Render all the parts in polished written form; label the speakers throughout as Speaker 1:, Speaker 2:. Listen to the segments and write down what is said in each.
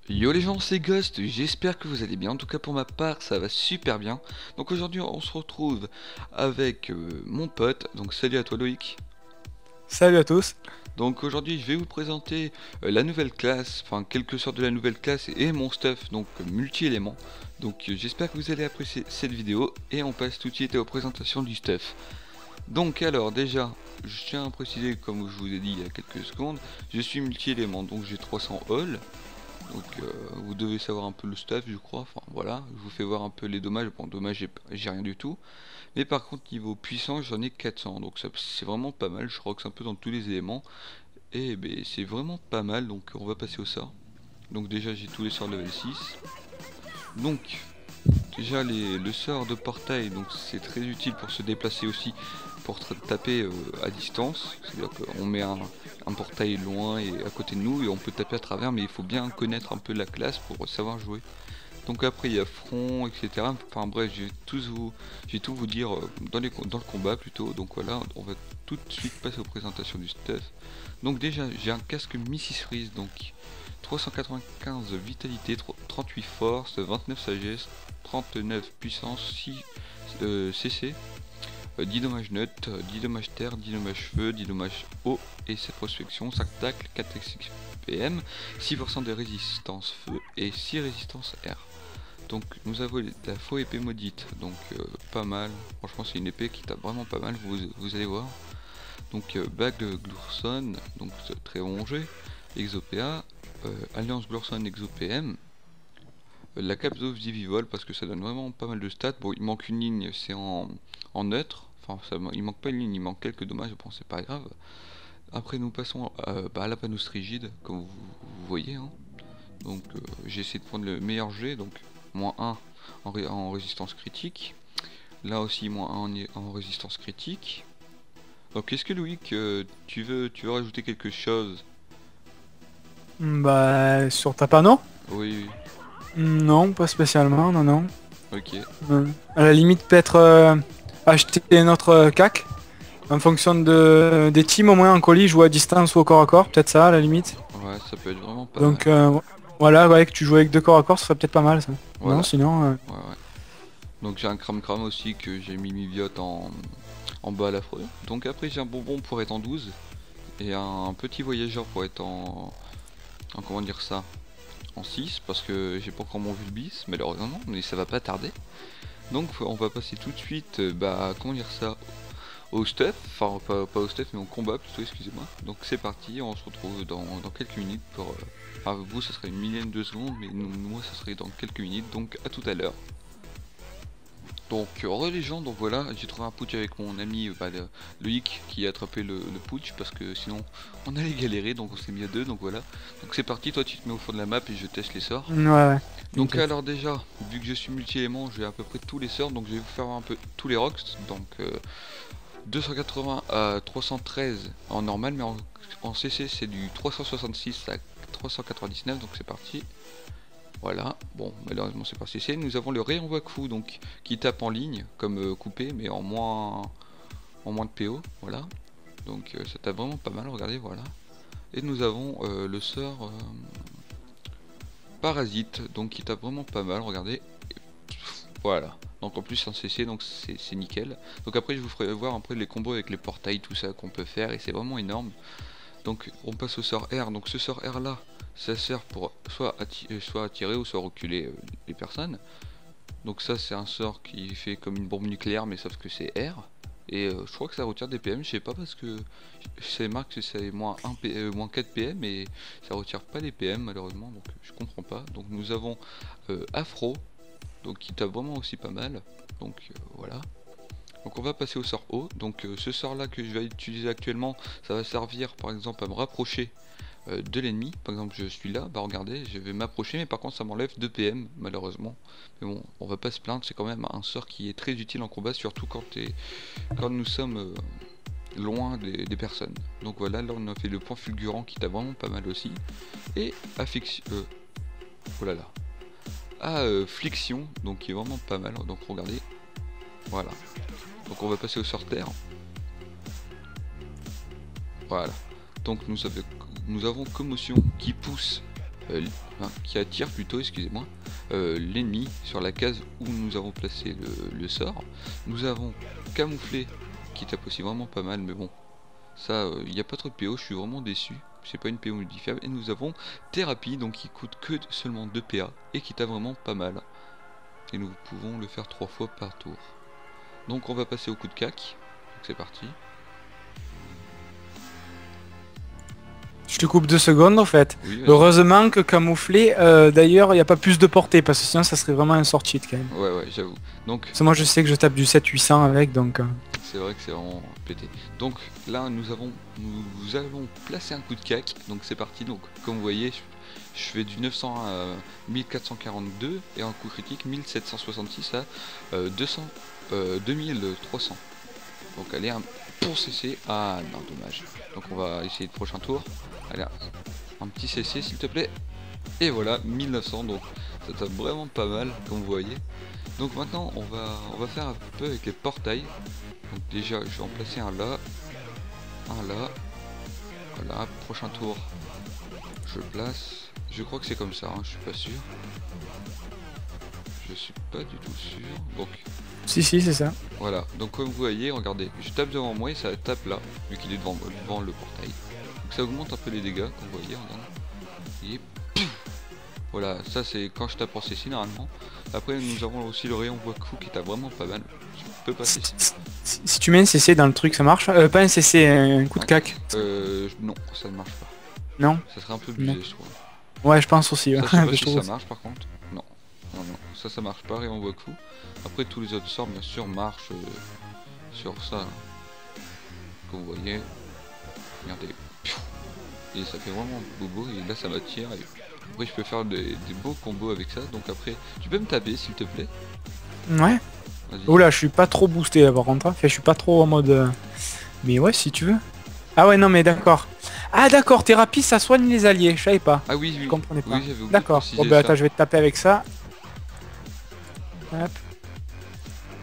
Speaker 1: Yo les gens, c'est Ghost, j'espère que vous allez bien, en tout cas pour ma part ça va super bien. Donc aujourd'hui on se retrouve avec mon pote, donc salut à toi Loïc.
Speaker 2: Salut à tous.
Speaker 1: Donc aujourd'hui je vais vous présenter la nouvelle classe, enfin quelque sorte de la nouvelle classe et mon stuff, donc multi-éléments. Donc j'espère que vous allez apprécier cette vidéo et on passe tout de suite aux présentations du stuff. Donc alors déjà, je tiens à préciser comme je vous ai dit il y a quelques secondes, je suis multi-éléments, donc j'ai 300 all. Donc vous devez savoir un peu le stuff je crois, enfin voilà, je vous fais voir un peu les dommages, bon dommages j'ai rien du tout. Mais par contre niveau puissance j'en ai 400, donc c'est vraiment pas mal, je rox un peu dans tous les éléments. Et ben, c'est vraiment pas mal, donc on va passer au sort. Donc déjà j'ai tous les sorts level 6. Donc déjà le sort de portail, donc c'est très utile pour se déplacer aussi, pour taper à distance. C'est-à-dire qu'on met un portail loin et à côté de nous et on peut taper à travers, mais il faut bien connaître un peu la classe pour savoir jouer. Donc après il y a front, etc. Enfin bref, tout vous dire dans le combat plutôt. Donc voilà, on va tout de suite passer aux présentations du stuff. Donc déjà j'ai un casque Mrs Freeze, donc 395 vitalité, 38 force, 29 sagesse, 39 puissance, 6 CC, 10 dommages nut, 10 dommages terre, 10 dommages feu, 10 dommages eau et 7 prospection, 5 tacle, 4 XPM, 6% de résistance feu et 6 résistance air. Donc nous avons la faux épée maudite, donc pas mal, franchement c'est une épée qui tape vraiment pas mal, vous allez voir. Donc bague de Glurson, donc très rongé, Exopéa, Alliance Glurson Exopm, la cape of Divivol parce que ça donne vraiment pas mal de stats. Bon il manque une ligne, c'est en neutre, enfin il manque pas une ligne, il manque quelques dommages, bon c'est pas grave. Après nous passons à la panousse rigide, comme vous voyez, hein. Donc j'ai essayé de prendre le meilleur jet, donc moins 1 en résistance critique. Là aussi moins 1 en résistance critique. Donc est-ce que Loïc, tu veux rajouter quelque chose?
Speaker 2: Bah, sur ta panneau?
Speaker 1: Oui, oui,
Speaker 2: Non, pas spécialement, non, non.
Speaker 1: ok.
Speaker 2: À la limite, peut-être acheter notre CAC en fonction des teams au moins en colis, jouer à distance ou au corps à corps, peut-être ça à la limite.
Speaker 1: Ouais, ça peut être vraiment pas mal.
Speaker 2: Donc voilà, ouais, que tu joues avec deux corps à corps, ça serait peut-être pas mal ça. Non,
Speaker 1: Voilà,
Speaker 2: sinon,
Speaker 1: ouais, ouais. Donc j'ai un cram aussi que j'ai mis miviote en bas à la freux. Donc après j'ai un bonbon pour être en 12 et un petit voyageur pour être en comment dire ça, en 6 parce que j'ai pas encore mon Vulbis malheureusement, mais ça va pas tarder. Donc on va passer tout de suite, bah comment dire ça, au stuff, enfin pas au stuff mais au combat plutôt, excusez-moi. Donc c'est parti, on se retrouve dans quelques minutes pour... enfin vous ça serait une millième de seconde, mais moi ça serait dans quelques minutes, donc à tout à l'heure. Donc les gens, donc voilà, j'ai trouvé un putsch avec mon ami Loïc qui a attrapé le putsch parce que sinon on allait galérer, donc on s'est mis à deux, donc voilà. Donc c'est parti, toi tu te mets au fond de la map et je teste les sorts.
Speaker 2: ouais, ouais.
Speaker 1: Donc
Speaker 2: Nickel.
Speaker 1: alors déjà, vu que je suis multi-élément, j'ai à peu près tous les sorts, donc je vais vous faire un peu tous les rocks. Donc 280 à 313 en normal, mais en CC c'est du 366 à 399, donc c'est parti. Voilà, bon malheureusement c'est pas CC. Nous avons le rayon Wakfu, donc qui tape en ligne comme coupé, mais en moins de PO, voilà. Donc ça tape vraiment pas mal, regardez, voilà. Et nous avons le sort Parasite, donc qui tape vraiment pas mal, regardez. Voilà. Donc en plus c'est un CC, donc c'est nickel. Donc après je vous ferai voir après les combos avec les portails, tout ça qu'on peut faire, et c'est vraiment énorme. Donc on passe au sort R, donc ce sort R là, ça sert pour soit attirer ou soit reculer les personnes. Donc ça c'est un sort qui fait comme une bombe nucléaire, mais sauf que c'est R. Et je crois que ça retire des PM, je sais pas parce que c'est marqué que c'est moins 4 PM et ça retire pas les PM malheureusement, donc je comprends pas. Donc nous avons Afro, donc qui tape vraiment aussi pas mal, donc voilà. Donc on va passer au sort O, donc ce sort là que je vais utiliser actuellement, ça va servir par exemple à me rapprocher de l'ennemi. Par exemple je suis là, bah regardez, je vais m'approcher, mais par contre ça m'enlève 2 PM malheureusement. Mais bon, on va pas se plaindre, c'est quand même un sort qui est très utile en combat, surtout quand nous sommes loin des personnes. Donc voilà, là on a fait le point fulgurant qui tape vraiment pas mal aussi. Et affection... oh là là. Fliction, donc qui est vraiment pas mal, donc regardez. Voilà. Donc on va passer au sort terre. Voilà. Donc nous avons commotion qui pousse qui attire plutôt, excusez-moi, l'ennemi sur la case où nous avons placé le sort. Nous avons camouflé qui tape aussi vraiment pas mal, mais bon, ça, il n'y a pas trop de PO, je suis vraiment déçu. C'est pas une PO modifiable. Et nous avons thérapie, donc qui coûte que seulement 2 PA et qui tape vraiment pas mal. Et nous pouvons le faire 3 fois par tour. Donc on va passer au coup de cac. Donc c'est parti.
Speaker 2: Je te coupe 2 secondes en fait.
Speaker 1: Oui,
Speaker 2: heureusement que camouflé, d'ailleurs il n'y a pas plus de portée parce que sinon ça serait vraiment un sort cheat quand même.
Speaker 1: Ouais, j'avoue. Donc
Speaker 2: parce que moi je sais que je tape du 7-800 avec donc...
Speaker 1: C'est vrai que c'est vraiment pété. Donc là nous allons placer un coup de cac. Donc c'est parti. Donc comme vous voyez, je fais du 900 à 1442 et un coup critique 1766 à 2300. Donc allez, pour CC. Ah non, dommage. Donc on va essayer le prochain tour. Allez, un petit CC s'il te plaît. Et voilà, 1900, donc ça tape vraiment pas mal, comme vous voyez. Donc maintenant on va faire un peu avec les portails. Donc déjà je vais en placer un là. Un là. Voilà, prochain tour. Je place. Je crois que c'est comme ça, hein, je suis pas sûr. Je suis pas du tout sûr. Donc
Speaker 2: si c'est ça.
Speaker 1: voilà, donc comme vous voyez, regardez, je tape devant moi et ça tape là, vu qu'il est devant le portail. Donc ça augmente un peu les dégâts, comme vous voyez, regardez. Et pouf, voilà, ça c'est quand je tape en CC normalement. Après nous avons aussi le rayon Waku qui tape vraiment pas mal. Je peux passer.
Speaker 2: Si tu mets un CC dans le truc ça marche, pas un CC, un coup de cac.
Speaker 1: Non, ça ne marche pas.
Speaker 2: Non.
Speaker 1: Ça serait un peu abusé, je trouve.
Speaker 2: Ouais, je pense aussi.
Speaker 1: Ça, je sais pas si ça marche par contre. Non, ça marche pas, rayon Waku. Après tous les autres sorts bien sûr marchent sur ça. Comme vous voyez. Regardez. Et ça fait vraiment bobo et là ça m'attire. Et après je peux faire des beaux combos avec ça. Donc après, tu peux me taper s'il te plaît.
Speaker 2: Ouais. Oula, je suis pas trop boosté là par contre. Enfin, je suis pas trop en mode... Mais ouais, si tu veux. Ah ouais, non mais d'accord. Ah d'accord, thérapie ça soigne les alliés, je savais pas.
Speaker 1: Ah oui,
Speaker 2: je comprenais pas.
Speaker 1: Oui,
Speaker 2: d'accord. Bon bah attends, je vais te taper avec ça. Hop.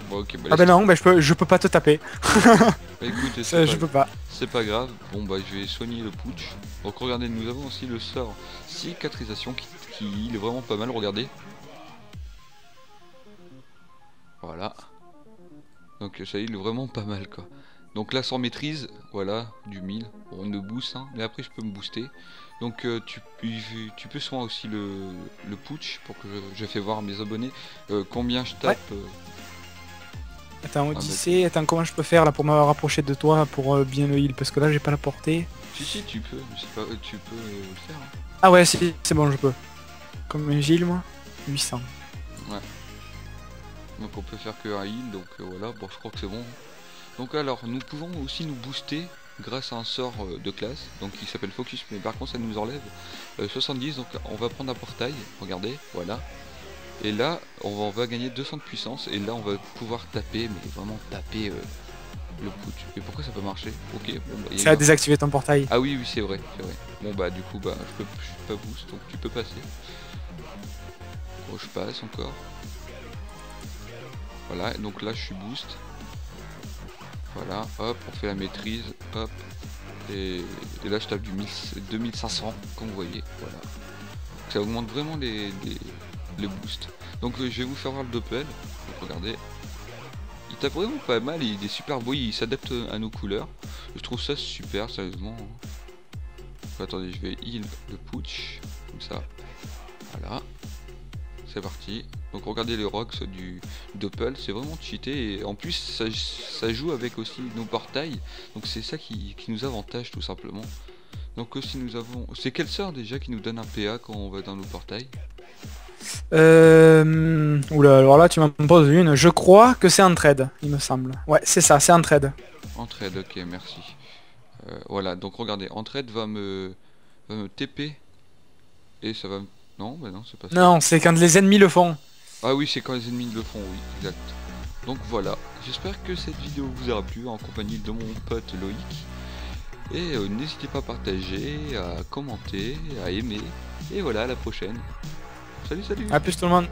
Speaker 1: Bon, okay, bah,
Speaker 2: ah bah non, bah, je peux pas te taper.
Speaker 1: Bah, écoute,
Speaker 2: je peux pas.
Speaker 1: C'est pas grave. Bon bah je vais soigner le putsch. Donc regardez, nous avons aussi le sort cicatrisation qui est vraiment pas mal, regardez. Voilà. Donc ça il est vraiment pas mal quoi. Donc là sans maîtrise, voilà, du 1000. Bon, on me boost, hein, mais après je peux me booster. Donc tu peux soin aussi le putsch pour que je fais voir à mes abonnés combien je tape. Ouais.
Speaker 2: Attends, Odyssée, attends, comment je peux faire là pour me rapprocher de toi pour bien le heal? Parce que là j'ai pas la portée.
Speaker 1: Si tu peux, tu peux le faire. Hein.
Speaker 2: Ah ouais, c'est bon, je peux. Comme un heal moi, 800.
Speaker 1: Ouais. Donc on peut faire que un heal, donc voilà, bon je crois que c'est bon. Donc alors nous pouvons aussi nous booster grâce à un sort de classe, donc qui s'appelle Focus, mais par contre ça nous enlève 70, donc on va prendre un portail, regardez, voilà. Et là on va gagner 200 de puissance, et là on va pouvoir taper, mais vraiment taper le putsch. Et pourquoi ça peut marcher? Ok, bon bah...
Speaker 2: Ça a désactivé ton portail.
Speaker 1: Ah oui, c'est vrai, c'est vrai. Bon bah du coup, bah je suis pas boost, donc tu peux passer. Bon, je passe encore. Voilà, donc là je suis boost. Voilà, hop, on fait la maîtrise, hop. Et là je tape du 2500, comme vous voyez, voilà. Ça augmente vraiment les boosts. Donc je vais vous faire voir le doppel. Donc regardez. Il tape vraiment pas mal, il est super beau, il s'adapte à nos couleurs. Je trouve ça super, sérieusement. Attendez, je vais heal le putsch, comme ça. Voilà. C'est parti. Donc regardez les rocks du doppel, c'est vraiment cheaté. Et en plus, ça joue avec aussi nos portails. Donc c'est ça qui nous avantage tout simplement. Donc aussi nous avons... C'est quel sort déjà qui nous donne un PA quand on va dans nos portails?
Speaker 2: Oula, alors là tu m'en poses une. Je crois que c'est Entraide, il me semble. Ouais, c'est ça, c'est Entraide.
Speaker 1: Entraide, ok, merci. Voilà, donc regardez, Entraide va me TP. Et ça va me... Non, bah non, c'est pas ça.
Speaker 2: Non, c'est quand les ennemis le font.
Speaker 1: Ah oui, c'est quand les ennemis le font, oui, exact. Donc voilà, j'espère que cette vidéo vous aura plu en compagnie de mon pote Loïc. Et n'hésitez pas à partager, à commenter, à aimer. Et voilà, à la prochaine. Salut, salut.
Speaker 2: A plus tout le monde.